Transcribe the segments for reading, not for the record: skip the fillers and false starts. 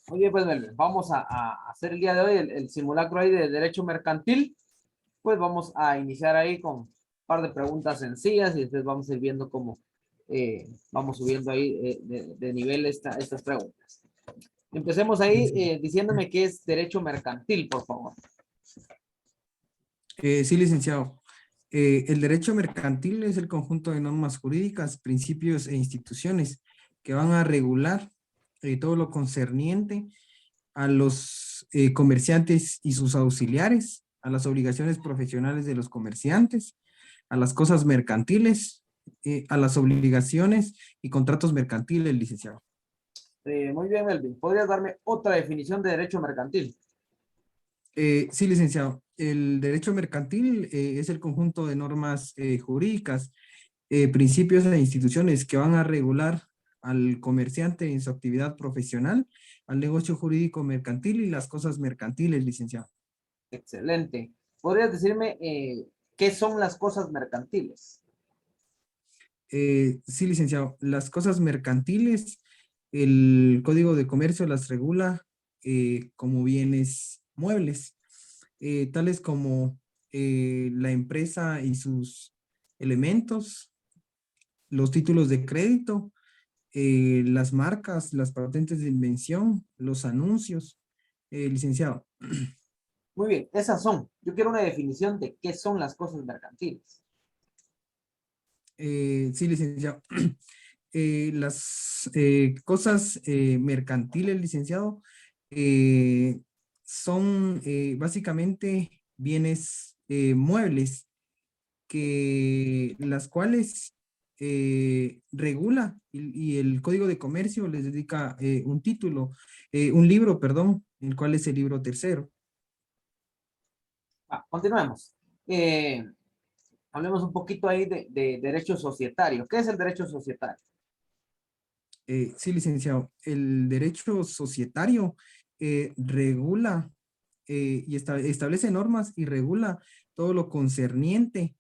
Oye, pues Melvin, vamos a hacer el día de hoy el simulacro ahí de derecho mercantil. Pues vamos a iniciar ahí con un par de preguntas sencillas y después vamos a ir viendo cómo vamos subiendo ahí de nivel estas preguntas. Empecemos ahí diciéndome qué es derecho mercantil, por favor. Sí, licenciado. El derecho mercantil es el conjunto de normas jurídicas, principios e instituciones que van a regular todo lo concerniente a los comerciantes y sus auxiliares, a las obligaciones profesionales de los comerciantes, a las cosas mercantiles, a las obligaciones y contratos mercantiles, licenciado. Muy bien, Melvin. ¿Podrías darme otra definición de derecho mercantil? Sí, licenciado. El derecho mercantil es el conjunto de normas jurídicas, principios e instituciones que van a regular al comerciante en su actividad profesional, al negocio jurídico mercantil y las cosas mercantiles, licenciado. Excelente. ¿Podrías decirme qué son las cosas mercantiles? Sí, licenciado. Las cosas mercantiles, el Código de Comercio las regula como bienes muebles, tales como la empresa y sus elementos, los títulos de crédito, las marcas, las patentes de invención, los anuncios, licenciado. Muy bien, esas son. Yo quiero una definición de qué son las cosas mercantiles. Sí, licenciado. Las cosas mercantiles, licenciado, eh, son básicamente bienes muebles que las cuales regula y el Código de Comercio les dedica un título, un libro, perdón, el cual es el libro tercero. Continuemos. Hablemos un poquito ahí de derecho societario. ¿Qué es el derecho societario? Sí, licenciado. El derecho societario regula y establece normas y regula todo lo concerniente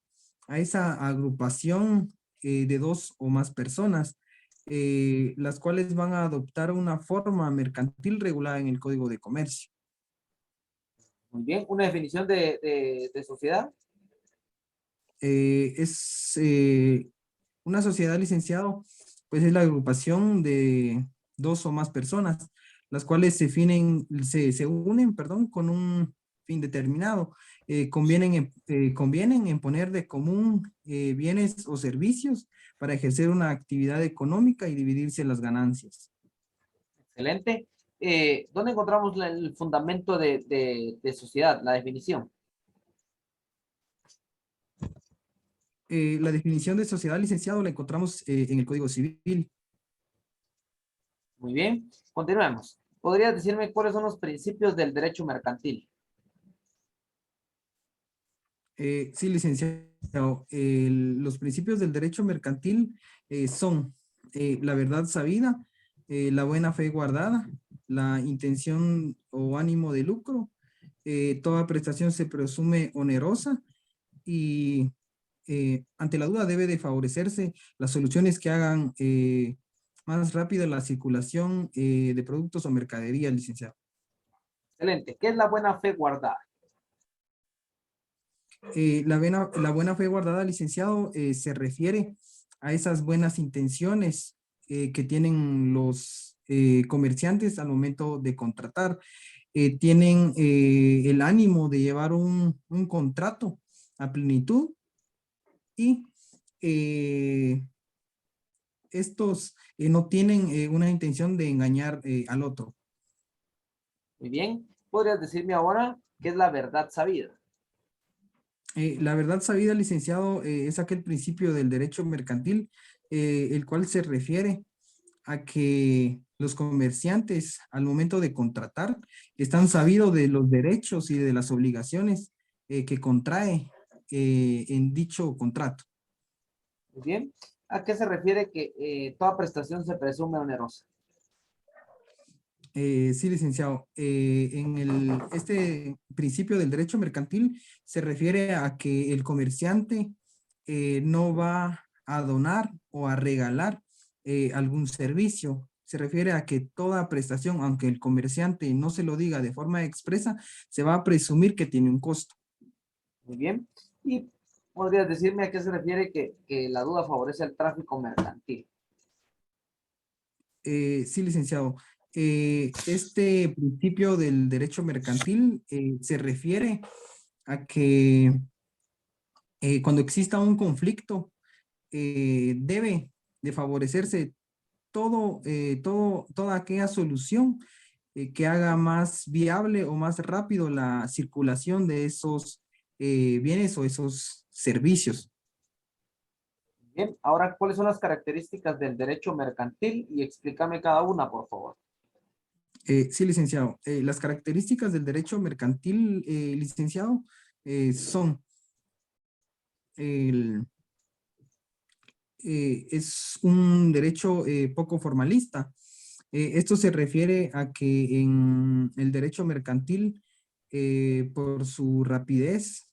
a esa agrupación de dos o más personas, las cuales van a adoptar una forma mercantil regulada en el Código de Comercio. Muy bien, una definición de sociedad. Es una sociedad, licenciado, pues es la agrupación de dos o más personas, las cuales se unen, perdón, con un fin determinado. Convienen en poner de común bienes o servicios para ejercer una actividad económica y dividirse las ganancias. Excelente. ¿Dónde encontramos el fundamento de sociedad, la definición? La definición de sociedad, licenciado, la encontramos en el Código Civil. Muy bien, continuemos. ¿Podrías decirme cuáles son los principios del derecho mercantil? Sí, licenciado. Los principios del derecho mercantil son la verdad sabida, la buena fe guardada, la intención o ánimo de lucro, toda prestación se presume onerosa y ante la duda debe de favorecerse las soluciones que hagan más rápida la circulación de productos o mercadería, licenciado. Excelente. ¿Qué es la buena fe guardada? La buena fe guardada, licenciado, se refiere a esas buenas intenciones que tienen los comerciantes al momento de contratar. Tienen el ánimo de llevar un contrato a plenitud y estos no tienen una intención de engañar al otro. Muy bien. ¿Podrías decirme ahora qué es la verdad sabida? La verdad sabida, licenciado, es aquel principio del derecho mercantil, el cual se refiere a que los comerciantes al momento de contratar están sabidos de los derechos y de las obligaciones que contrae en dicho contrato. Muy bien. ¿A qué se refiere que toda prestación se presume onerosa? Sí, licenciado. Este principio del derecho mercantil se refiere a que el comerciante no va a donar o a regalar algún servicio, se refiere a que toda prestación, aunque el comerciante no se lo diga de forma expresa, se va a presumir que tiene un costo. Muy bien. ¿Y podrías decirme a qué se refiere que la duda favorece el tráfico mercantil? Sí, licenciado. Este principio del derecho mercantil se refiere a que cuando exista un conflicto, debe de favorecerse toda aquella solución que haga más viable o más rápido la circulación de esos bienes o esos servicios. Bien, ahora, ¿cuáles son las características del derecho mercantil? Y explícame cada una, por favor. Sí, licenciado. Las características del derecho mercantil, licenciado, son el, es un derecho poco formalista. Esto se refiere a que en el derecho mercantil, por su rapidez,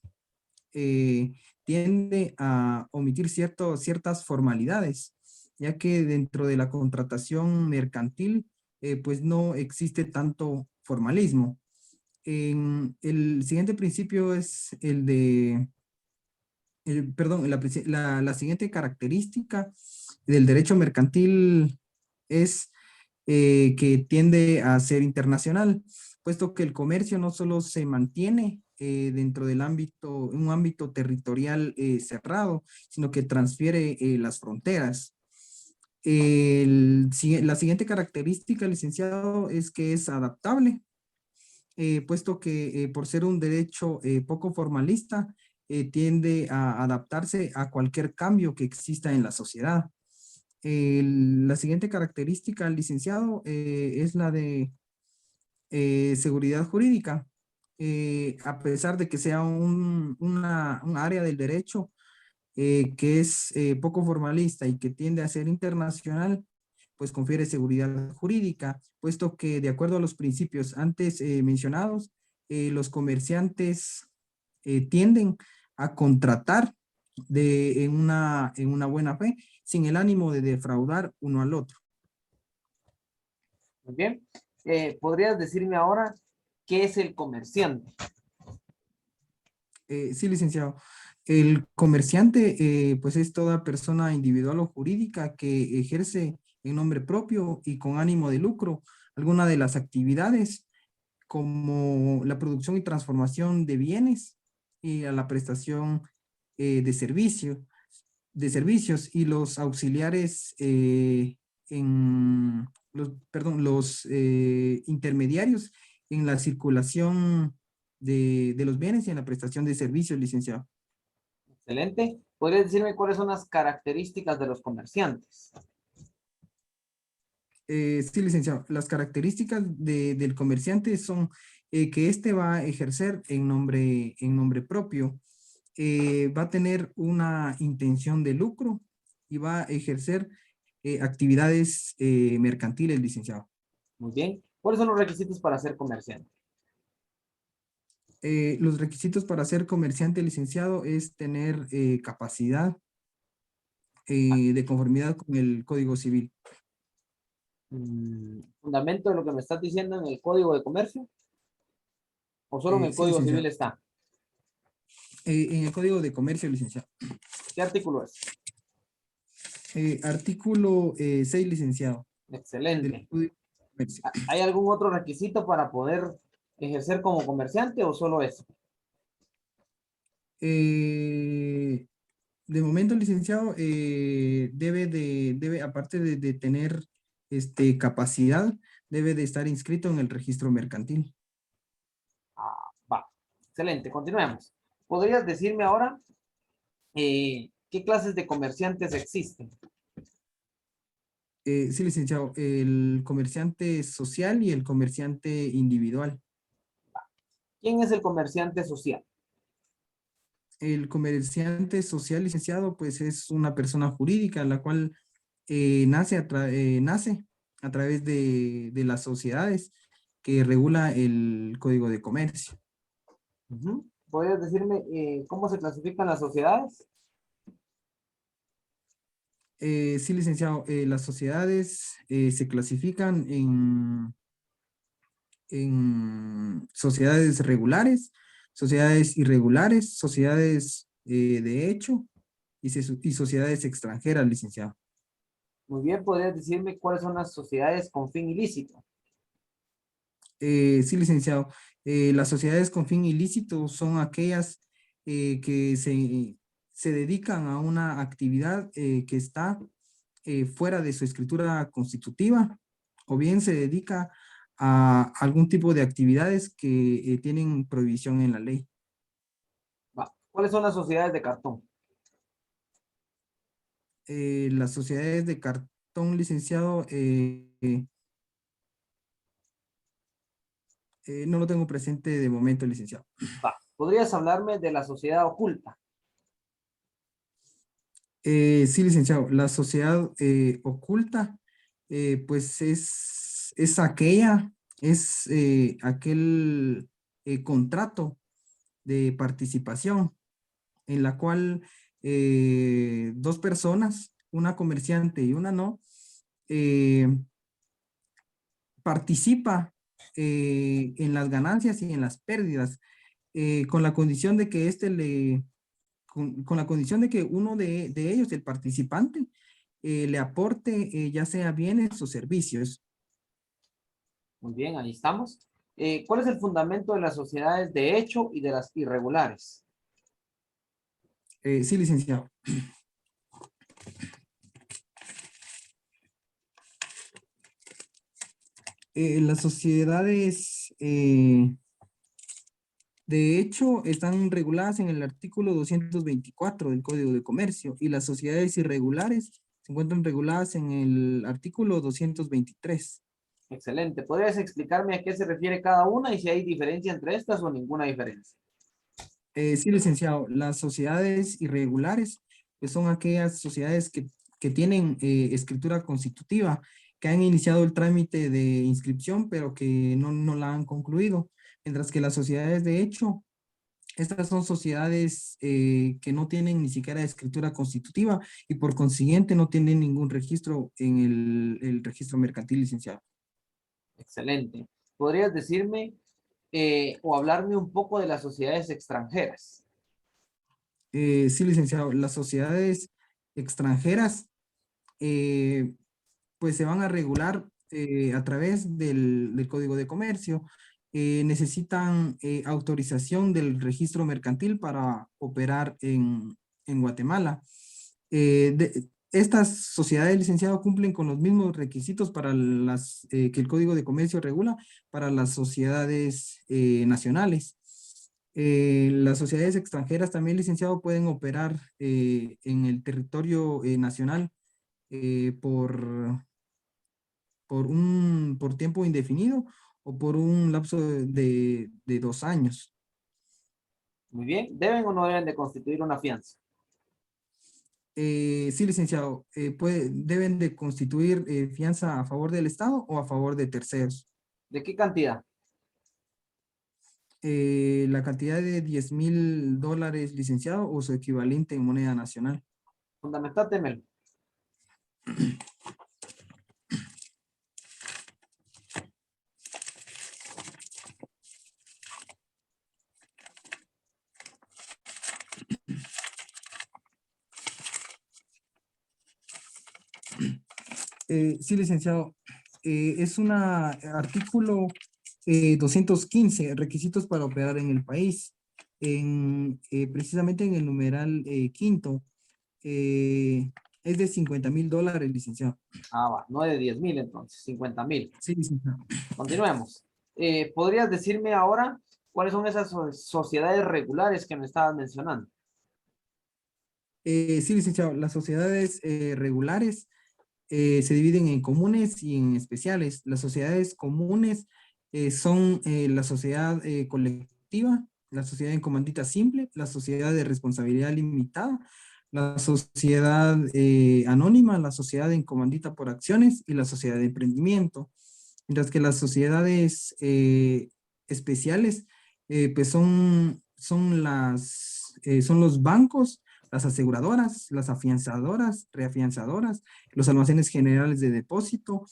tiende a omitir ciertas formalidades, ya que dentro de la contratación mercantil, pues no existe tanto formalismo. El siguiente principio es el de perdón, la siguiente característica del derecho mercantil es que tiende a ser internacional, puesto que el comercio no solo se mantiene dentro del un ámbito territorial cerrado, sino que transfiere las fronteras. La siguiente característica, licenciado, es que es adaptable, puesto que por ser un derecho poco formalista, tiende a adaptarse a cualquier cambio que exista en la sociedad. La siguiente característica, licenciado, es la de seguridad jurídica. A pesar de que sea un área del derecho que es poco formalista y que tiende a ser internacional, pues confiere seguridad jurídica, puesto que de acuerdo a los principios antes mencionados, los comerciantes tienden a contratar en una buena fe, sin el ánimo de defraudar uno al otro. Muy bien. ¿Podrías decirme ahora qué es el comerciante? Sí, licenciado. El comerciante, pues es toda persona individual o jurídica que ejerce en nombre propio y con ánimo de lucro alguna de las actividades como la producción y transformación de bienes y a la prestación de de servicios y los auxiliares los intermediarios en la circulación de los bienes y en la prestación de servicios, licenciado. Excelente. ¿Podrías decirme cuáles son las características de los comerciantes? Sí, licenciado. Las características del comerciante son que éste va a ejercer en nombre propio, va a tener una intención de lucro y va a ejercer actividades mercantiles, licenciado. Muy bien. ¿Cuáles son los requisitos para ser comerciante? Los requisitos para ser comerciante, licenciado, es tener capacidad de conformidad con el Código Civil. ¿Fundamento de lo que me estás diciendo en el Código de Comercio? ¿O solo en el Sí, Código Civil licenciado. está? En el Código de Comercio, licenciado. ¿Qué artículo es? Artículo 6, licenciado, del Excelente. Código de Comercio. ¿Hay algún otro requisito para poder ejercer como comerciante o solo eso? Eh, de momento, licenciado, aparte de tener capacidad, debe de estar inscrito en el registro mercantil. Va. Excelente. Continuemos. ¿Podrías decirme ahora qué clases de comerciantes existen? Sí, licenciado, el comerciante social y el comerciante individual. ¿Quién es el comerciante social? El comerciante social, licenciado, pues es una persona jurídica, la cual nace a través de las sociedades que regula el Código de Comercio. Ujú. ¿Podrías decirme cómo se clasifican las sociedades? Sí, licenciado. Las sociedades se clasifican en sociedades regulares, sociedades irregulares, sociedades de hecho y sociedades extranjeras, licenciado. Muy bien, ¿podrías decirme cuáles son las sociedades con fin ilícito? Sí, licenciado. Las sociedades con fin ilícito son aquellas que se dedican a una actividad que está fuera de su escritura constitutiva o bien se dedica a algún tipo de actividades que tienen prohibición en la ley. Va. ¿Cuáles son las sociedades de cartón? Las sociedades de cartón, licenciado, no lo tengo presente de momento, licenciado. Va. ¿Podrías hablarme de la sociedad oculta? Sí, licenciado, la sociedad oculta, pues es aquella, es aquel contrato de participación en la cual dos personas, una comerciante y una no, eh, participa en las ganancias y en las pérdidas, con la condición de que con la condición de que uno de ellos, el participante, le aporte ya sea bienes o servicios. Muy bien, ahí estamos. ¿Cuál es el fundamento de las sociedades de hecho y de las irregulares? Sí, licenciado. Las sociedades de hecho están reguladas en el artículo 224 del Código de Comercio y las sociedades irregulares se encuentran reguladas en el artículo 223. Excelente. ¿Podrías explicarme a qué se refiere cada una y si hay diferencia entre estas o ninguna diferencia? Sí, licenciado, las sociedades irregulares pues son aquellas sociedades que tienen escritura constitutiva, que han iniciado el trámite de inscripción, pero que no la han concluido. Mientras que las sociedades de hecho, estas son sociedades que no tienen ni siquiera escritura constitutiva y por consiguiente no tienen ningún registro en el registro mercantil, licenciado. Excelente. ¿Podrías decirme o hablarme un poco de las sociedades extranjeras? Sí, licenciado, las sociedades extranjeras eh, pues se van a regular a través del Código de Comercio. Necesitan autorización del registro mercantil para operar en Guatemala. Estas sociedades, licenciado, cumplen con los mismos requisitos para que el Código de Comercio regula para las sociedades nacionales. Las sociedades extranjeras también, licenciado, pueden operar en el territorio nacional por tiempo indefinido o por un lapso de 2 años. Muy bien. ¿Deben o no deben de constituir una fianza? Sí, licenciado, deben de constituir fianza a favor del Estado o a favor de terceros. ¿De qué cantidad? La cantidad de $10,000, licenciado, o su equivalente en moneda nacional. Fundamentátemelo. Sí, licenciado. Es un artículo 215, requisitos para operar en el país. Precisamente en el numeral quinto, es de $50,000, licenciado. Ah, va. No de 10,000 entonces, 50,000. Sí, licenciado. Continuemos. ¿Podrías decirme ahora cuáles son esas sociedades regulares que me estabas mencionando? Sí, licenciado. Las sociedades regulares se dividen en comunes y en especiales. Las sociedades comunes son la sociedad colectiva, la sociedad en comandita simple, la sociedad de responsabilidad limitada, la sociedad anónima, la sociedad en comandita por acciones y la sociedad de emprendimiento. Mientras que las sociedades especiales pues son los bancos, las aseguradoras, las afianzadoras, reafianzadoras, los almacenes generales de depósito.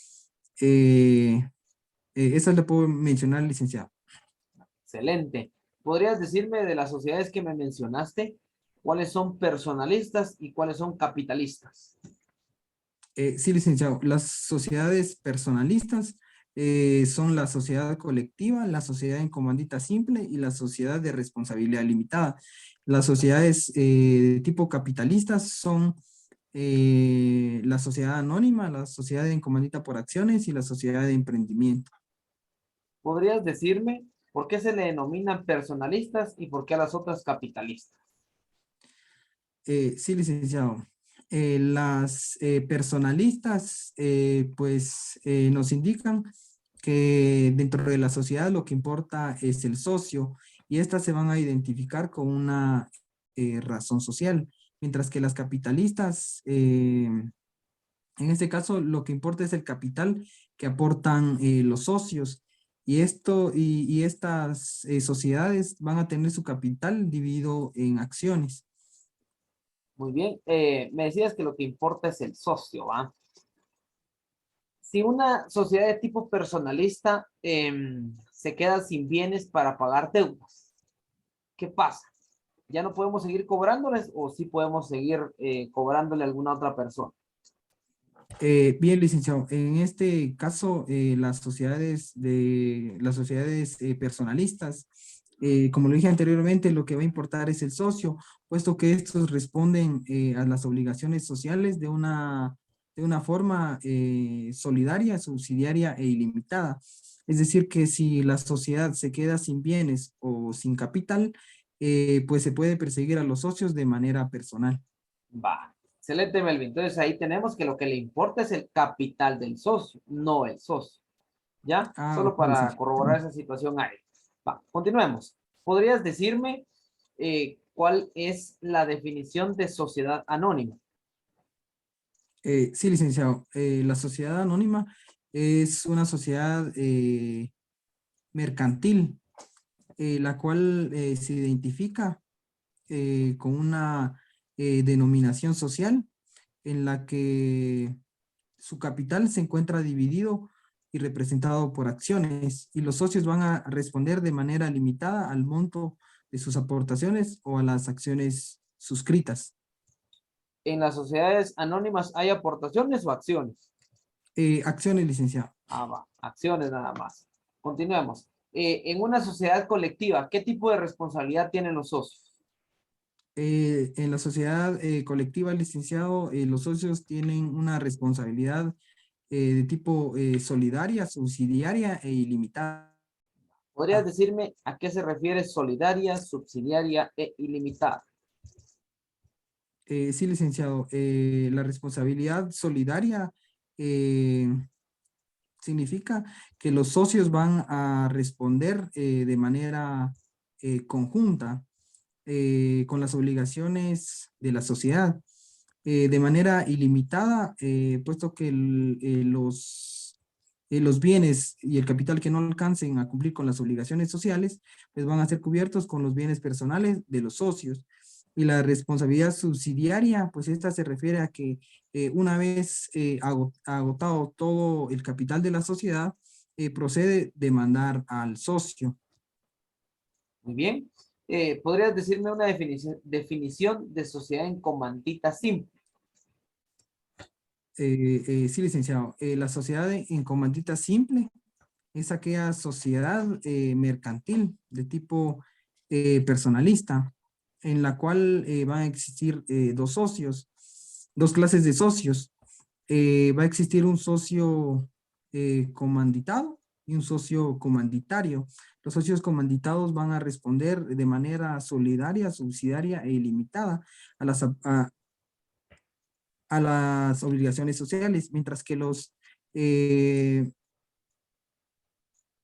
Esas le puedo mencionar, licenciado. Excelente. ¿Podrías decirme de las sociedades que me mencionaste, cuáles son personalistas y cuáles son capitalistas? Sí, licenciado. Las sociedades personalistas son la sociedad colectiva, la sociedad en comandita simple y la sociedad de responsabilidad limitada. Las sociedades de tipo capitalistas son la sociedad anónima, la sociedad en comandita por acciones y la sociedad de emprendimiento. ¿Podrías decirme por qué se le denominan personalistas y por qué a las otras capitalistas? Sí, licenciado. Las personalistas, nos indican que dentro de la sociedad lo que importa es el socio y estas se van a identificar con una razón social, mientras que las capitalistas, en este caso, lo que importa es el capital que aportan los socios y estas sociedades van a tener su capital dividido en acciones. Muy bien. Me decías que lo que importa es el socio, ¿va? Si una sociedad de tipo personalista se queda sin bienes para pagar deudas, ¿qué pasa? ¿Ya no podemos seguir cobrándoles o sí podemos seguir cobrándole a alguna otra persona? Bien, licenciado. En este caso, las sociedades personalistas, como lo dije anteriormente, lo que va a importar es el socio, puesto que estos responden a las obligaciones sociales de una forma solidaria, subsidiaria e ilimitada. Es decir, que si la sociedad se queda sin bienes o sin capital, pues se puede perseguir a los socios de manera personal. Va, excelente, Melvin. Entonces ahí tenemos que lo que le importa es el capital del socio, no el socio. ¿Ya? Ah, Solo ok, para licenciado. corroborar esa situación ahí. Va, continuemos. ¿Podrías decirme cuál es la definición de sociedad anónima? Sí, licenciado. La sociedad anónima es una sociedad mercantil, la cual se identifica con una denominación social en la que su capital se encuentra dividido y representado por acciones y los socios van a responder de manera limitada al monto de sus aportaciones o a las acciones suscritas. ¿En las sociedades anónimas hay aportaciones o acciones? Acciones, licenciado. Ah, va, acciones nada más. Continuemos. En una sociedad colectiva, ¿qué tipo de responsabilidad tienen los socios? En la sociedad colectiva, licenciado, los socios tienen una responsabilidad de tipo solidaria, subsidiaria e ilimitada. ¿Podrías decirme a qué se refiere solidaria, subsidiaria e ilimitada? Sí, licenciado, la responsabilidad solidaria eh, significa que los socios van a responder de manera conjunta con las obligaciones de la sociedad de manera ilimitada, puesto que los bienes y el capital que no alcancen a cumplir con las obligaciones sociales, pues van a ser cubiertos con los bienes personales de los socios. Y la responsabilidad subsidiaria, pues esta se refiere a que una vez agotado todo el capital de la sociedad, procede demandar al socio. Muy bien. ¿Podrías decirme una definición de sociedad en comandita simple? Sí, licenciado. La sociedad en comandita simple es aquella sociedad mercantil de tipo personalista, en la cual van a existir dos socios, dos clases de socios. Va a existir un socio comanditado y un socio comanditario. Los socios comanditados van a responder de manera solidaria, subsidiaria e ilimitada a las obligaciones sociales, mientras que los eh,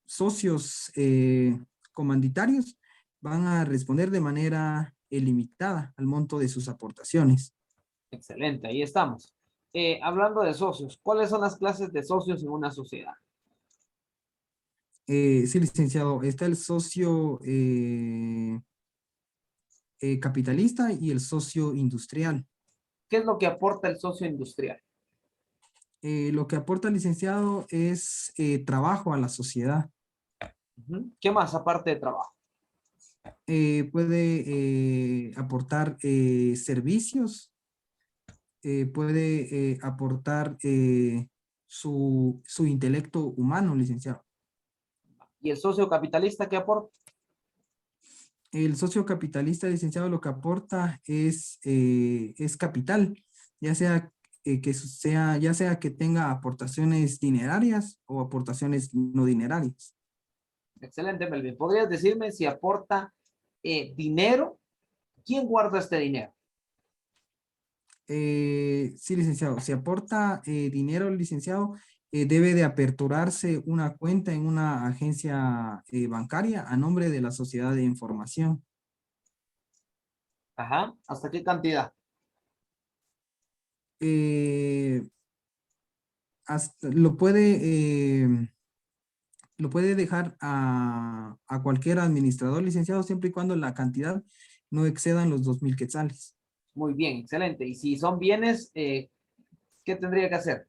socios comanditarios van a responder de manera ilimitada al monto de sus aportaciones. Excelente, ahí estamos. Hablando de socios, ¿cuáles son las clases de socios en una sociedad? Sí, licenciado, está el socio capitalista y el socio industrial. ¿Qué es lo que aporta el socio industrial? Lo que aporta el licenciado es trabajo a la sociedad. Ujú. ¿Qué más aparte de trabajo? Puede aportar servicios, puede aportar su intelecto humano, licenciado. ¿Y el socio capitalista qué aporta? El socio capitalista, licenciado, lo que aporta es capital, ya sea ya sea que tenga aportaciones dinerarias o aportaciones no dinerarias. Excelente, Melvin. ¿Podrías decirme si aporta dinero? ¿Quién guarda este dinero? Sí, licenciado, si aporta dinero, licenciado, debe de aperturarse una cuenta en una agencia bancaria a nombre de la sociedad de información. Ajá. ¿Hasta qué cantidad? Eh, hasta, lo puede dejar a cualquier administrador licenciado siempre y cuando la cantidad no excedan los 2,000 quetzales. Muy bien, excelente. Y si son bienes, ¿qué tendría que hacer?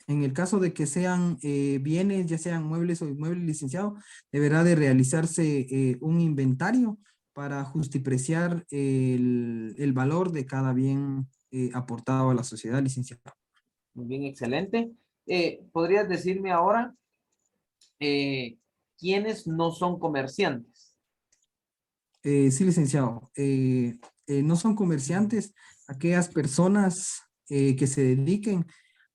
En el caso de que sean bienes, ya sean muebles o inmuebles licenciado, deberá de realizarse un inventario para justipreciar el valor de cada bien aportado a la sociedad licenciado. Muy bien, excelente. ¿Podrías decirme ahora eh, quiénes no son comerciantes? Sí, licenciado. No son comerciantes aquellas personas que se dediquen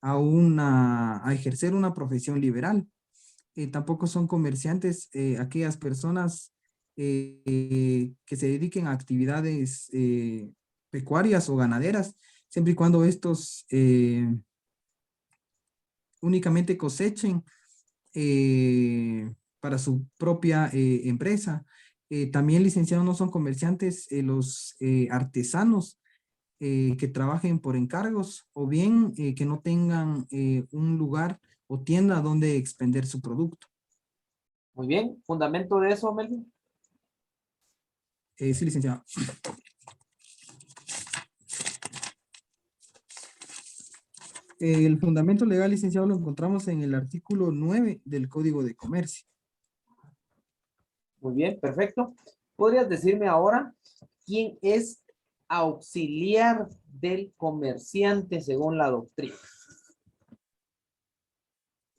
a ejercer una profesión liberal. Tampoco son comerciantes aquellas personas que se dediquen a actividades pecuarias o ganaderas, siempre y cuando estos únicamente cosechen para su propia empresa. También, licenciados, no son comerciantes los artesanos que trabajen por encargos o bien que no tengan un lugar o tienda donde expender su producto. Muy bien. ¿Fundamento de eso, Melvin? Sí, licenciado. El fundamento legal, licenciado, lo encontramos en el artículo 9 del Código de Comercio. Muy bien, perfecto. ¿Podrías decirme ahora quién es auxiliar del comerciante según la doctrina?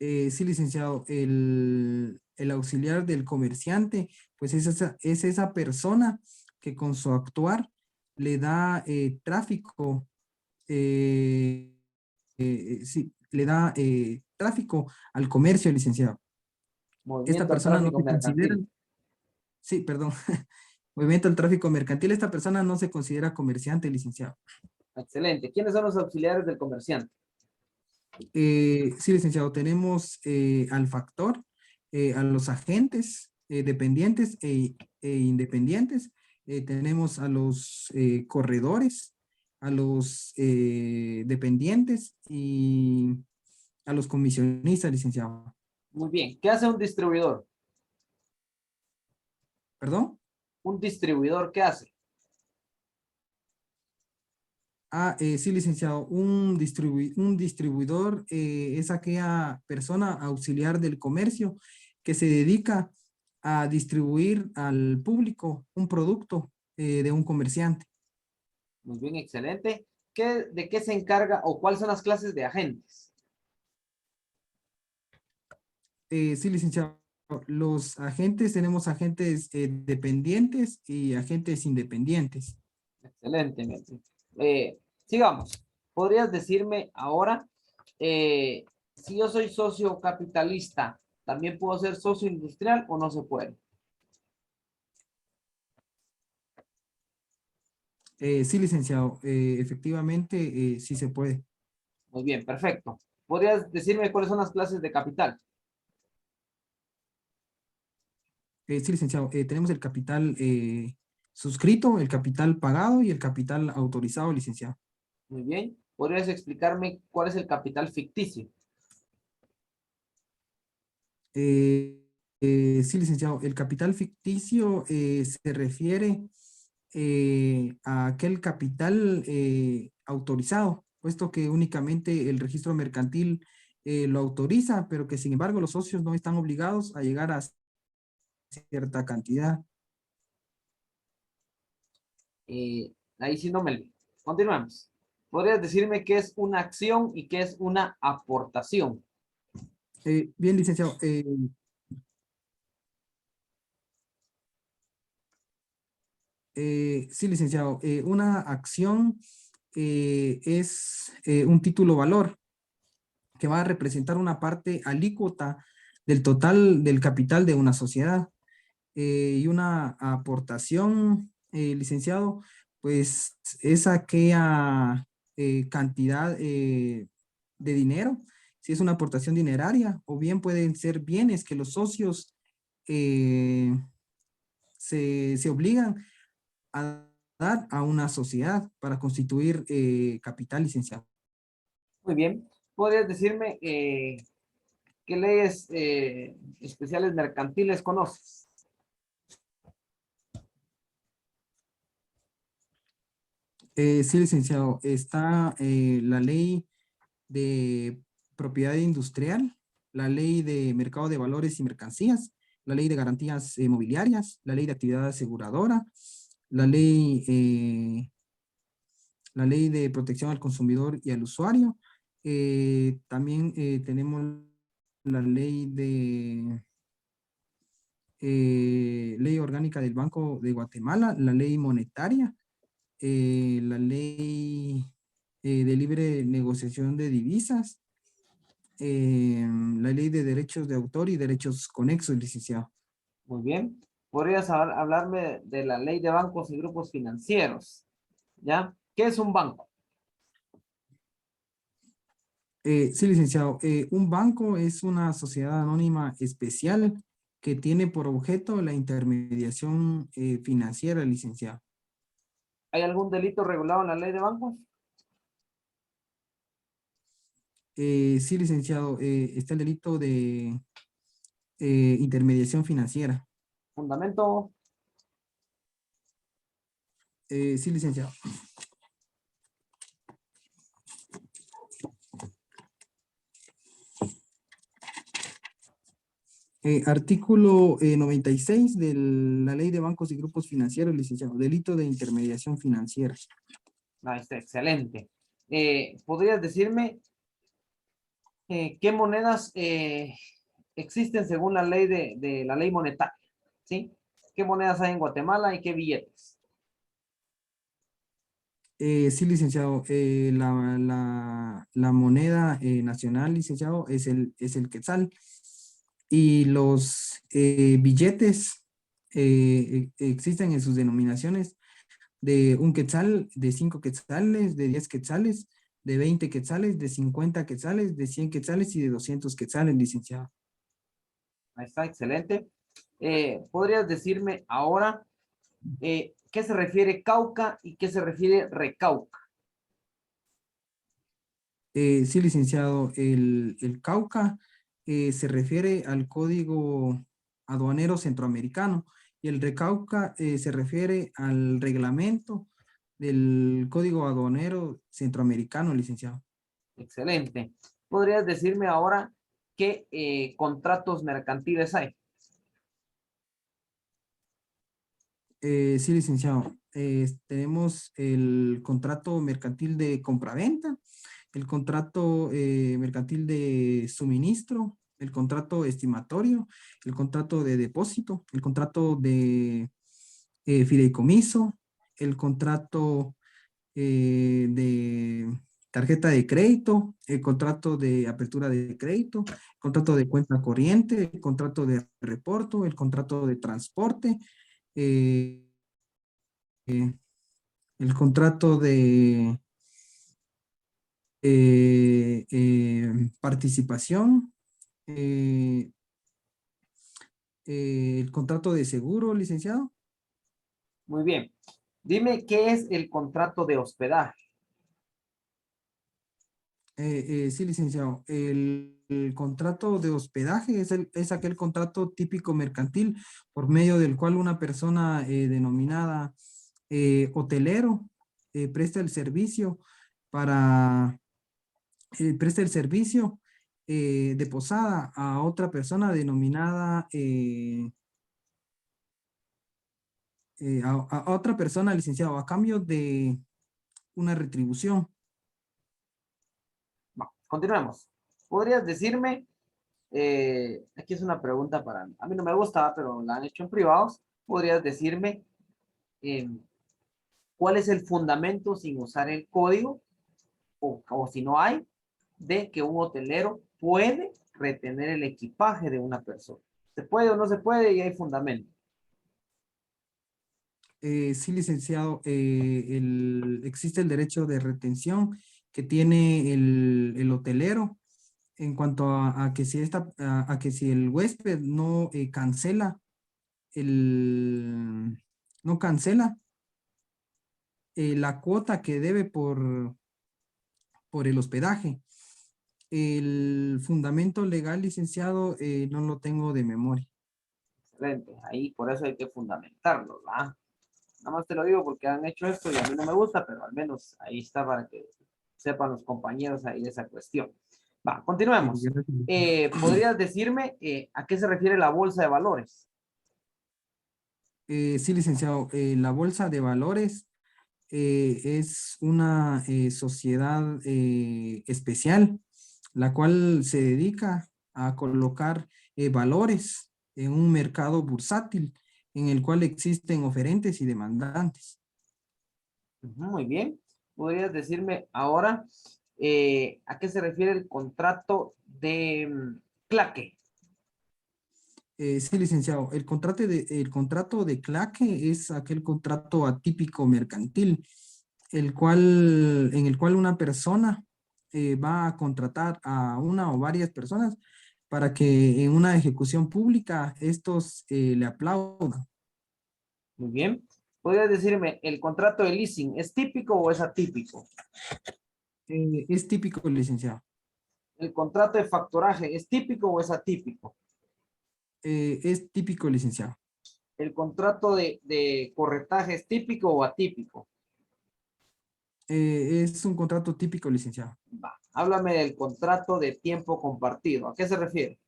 Sí, licenciado, el auxiliar del comerciante, pues es esa persona que con su actuar le da tráfico, sí, le da tráfico al comercio, licenciado. Esta Movimiento al persona no tráfico se considera, mercantil. sí, perdón, movimiento al tráfico mercantil, esta persona no se considera comerciante, licenciado. Excelente. ¿Quiénes son los auxiliares del comerciante? Sí, licenciado, tenemos al factor, a los agentes dependientes e independientes, tenemos a los corredores, a los dependientes y a los comisionistas, licenciado. Muy bien. ¿Qué hace un distribuidor? ¿Perdón? Un distribuidor, ¿qué hace? Sí, licenciado, un distribuidor es aquella persona auxiliar del comercio que se dedica a distribuir al público un producto de un comerciante. Muy bien, excelente. ¿De qué se encarga o cuáles son las clases de agentes? Sí, licenciado, los agentes, tenemos agentes dependientes y agentes independientes. Excelente, Melvin. Sigamos. ¿Podrías decirme ahora eh, si yo soy socio capitalista, también puedo ser socio industrial o no se puede? Sí, licenciado, efectivamente, sí se puede. Muy bien, perfecto. ¿Podrías decirme cuáles son las clases de capital? Sí, licenciado, tenemos el capital suscrito, el capital pagado y el capital autorizado, licenciado. Muy bien. ¿Podrías explicarme cuál es el capital ficticio? Eh, Sí, licenciado. El capital ficticio se refiere a aquel capital autorizado, puesto que únicamente el registro mercantil lo autoriza, pero que sin embargo los socios no están obligados a llegar a cierta cantidad. Ahí sí no me... Continuamos. ¿Podrías decirme qué es una acción y qué es una aportación? Bien, licenciado. Sí, licenciado. Una acción es un título valor que va a representar una parte alícuota del total del capital de una sociedad. Y una aportación, licenciado, pues es aquella cantidad de dinero, si es una aportación dineraria, o bien pueden ser bienes que los socios eh, se obligan a dar a una sociedad para constituir capital, licenciado. Muy bien. ¿Podrías decirme qué leyes especiales mercantiles conoces? Sí, licenciado, está la ley de propiedad industrial, la ley de mercado de valores y mercancías, la ley de garantías mobiliarias, la ley de actividad aseguradora, la ley, la ley de protección al consumidor y al usuario. También tenemos la ley de ley orgánica del Banco de Guatemala, la ley monetaria, la ley de libre negociación de divisas, la ley de derechos de autor y derechos conexos, licenciado. Muy bien. ¿Podrías hablarme de la ley de bancos y grupos financieros? ¿Ya? ¿Qué es un banco? Sí, licenciado. Un banco es una sociedad anónima especial que tiene por objeto la intermediación financiera, licenciado. ¿Hay algún delito regulado en la ley de bancos? Sí, licenciado. Está el delito de intermediación financiera. Fundamento. Sí, licenciado. Artículo 96 de la Ley de Bancos y Grupos Financieros, licenciado. Delito de intermediación financiera. Ah, está excelente. ¿Podrías decirme qué monedas existen según la ley de la ley monetaria? ¿Sí? ¿Qué monedas hay en Guatemala y qué billetes? Sí, licenciado. La moneda nacional, licenciado, es el quetzal. Y los billetes existen en sus denominaciones de un quetzal, de 5 quetzales, de 10 quetzales, de 20 quetzales, de 50 quetzales, de 100 quetzales y de 200 quetzales, licenciado. Ahí está, excelente. ¿Podrías decirme ahora qué se refiere Cauca y qué se refiere Recauca? Sí, licenciado, el Cauca se refiere al Código Aduanero Centroamericano y el Recauca se refiere al reglamento del Código Aduanero Centroamericano, licenciado. Excelente. ¿Podrías decirme ahora qué contratos mercantiles hay? Sí, licenciado. Tenemos el contrato mercantil de compraventa, el contrato mercantil de suministro, el contrato estimatorio, el contrato de depósito, el contrato de fideicomiso, el contrato de tarjeta de crédito, el contrato de apertura de crédito, el contrato de cuenta corriente, el contrato de reporto, el contrato de transporte, eh, el contrato de participación, eh, el contrato de seguro, licenciado. Muy bien. Dime qué es el contrato de hospedaje. Sí, licenciado. El contrato de hospedaje es aquel contrato típico mercantil por medio del cual una persona denominada hotelero presta el servicio para, presta el servicio de posada a otra persona denominada, a otra persona, licenciado, a cambio de una retribución. Va, continuemos. ¿Podrías decirme, aquí es una pregunta para, a mí no me gusta, pero la han hecho en privados, ¿podrías decirme eh, cuál es el fundamento sin usar el código o si no hay, de que un hotelero puede retener el equipaje de una persona? ¿Se puede o no se puede? Y hay fundamento. Sí, licenciado, existe el derecho de retención que tiene el hotelero en cuanto a que si a que si el huésped no cancela el no cancela la cuota que debe por el hospedaje. El fundamento legal, licenciado, no lo tengo de memoria. Excelente. Ahí por eso hay que fundamentarlo, ¿verdad? Nada más te lo digo porque han hecho esto y a mí no me gusta, pero al menos ahí está para que sepan los compañeros ahí de esa cuestión. Va, continuemos. Gracias. ¿Podrías decirme a qué se refiere la bolsa de valores? Sí, licenciado, la bolsa de valores es una sociedad especial, la cual se dedica a colocar valores en un mercado bursátil en el cual existen oferentes y demandantes. Ujú, muy bien. ¿Podrías decirme ahora a qué se refiere el contrato de claque? Sí, licenciado, el contrato de claque es aquel contrato atípico mercantil, en el cual una persona va a contratar a una o varias personas para que en una ejecución pública estos le aplaudan. Muy bien. ¿Podrías decirme el contrato de leasing es típico o es atípico? Es típico, licenciado. ¿El contrato de factoraje es típico o es atípico? Es típico, licenciado. ¿El contrato de corretaje es típico o atípico? Es un contrato típico, licenciado. Va. Háblame del contrato de tiempo compartido. ¿A qué se refiere?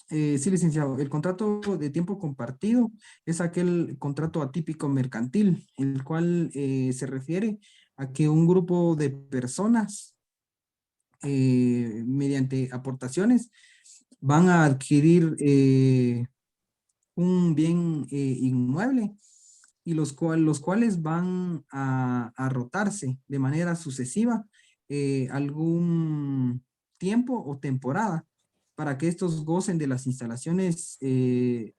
Sí, licenciado. El contrato de tiempo compartido es aquel contrato atípico mercantil, el cual se refiere a que un grupo de personas, mediante aportaciones, van a adquirir un bien inmueble y los cuales van a rotarse de manera sucesiva algún tiempo o temporada para que estos gocen de las instalaciones del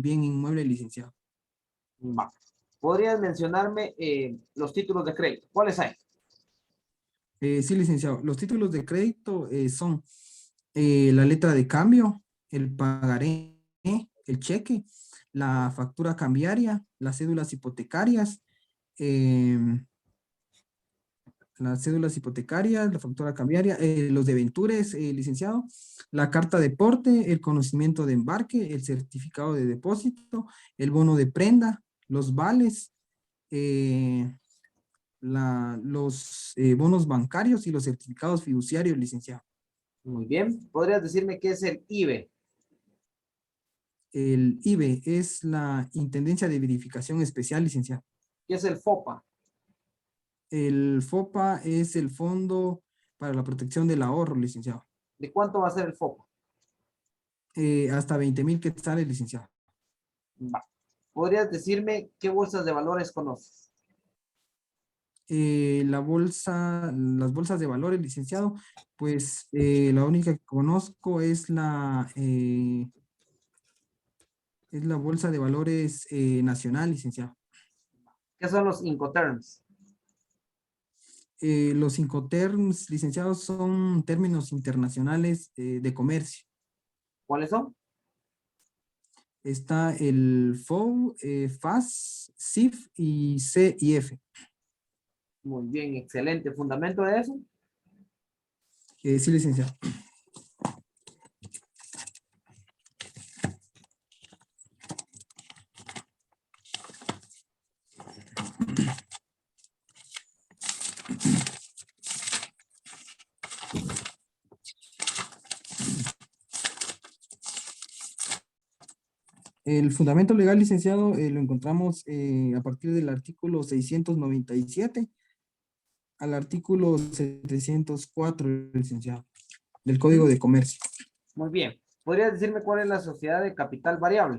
bien inmueble licenciado. Va. ¿Podrías mencionarme los títulos de crédito? ¿Cuáles hay? Sí, licenciado. Los títulos de crédito son la letra de cambio, el pagaré, el cheque, la factura cambiaria, las cédulas hipotecarias, em, la factura cambiaria, los debentures, licenciado, la carta de porte, el conocimiento de embarque, el certificado de depósito, el bono de prenda, los vales, eh, los bonos bancarios y los certificados fiduciarios, licenciado. Muy bien. ¿Podrías decirme qué es el IBE? El IBE es la Intendencia de Verificación Especial, licenciado. ¿Qué es el FOPA? El FOPA es el Fondo para la Protección del Ahorro, licenciado. ¿De cuánto va a ser el FOPA? Hasta 20,000 quetzales, licenciado. Va. ¿Podrías decirme qué bolsas de valores conoces? Las bolsas de valores, licenciado, pues la única que conozco es la bolsa de valores nacional, licenciado. ¿Qué son los Incoterms? Los Incoterms, licenciados, son términos internacionales de comercio. ¿Cuáles son? Está el FOU, FAS, CIF y C y F. Muy bien, excelente. ¿Fundamento de eso? Sí, licenciado. El fundamento legal, licenciado, lo encontramos a partir del artículo 697 al artículo 704, licenciado, del Código de Comercio. Muy bien. ¿Podrías decirme cuál es la sociedad de capital variable?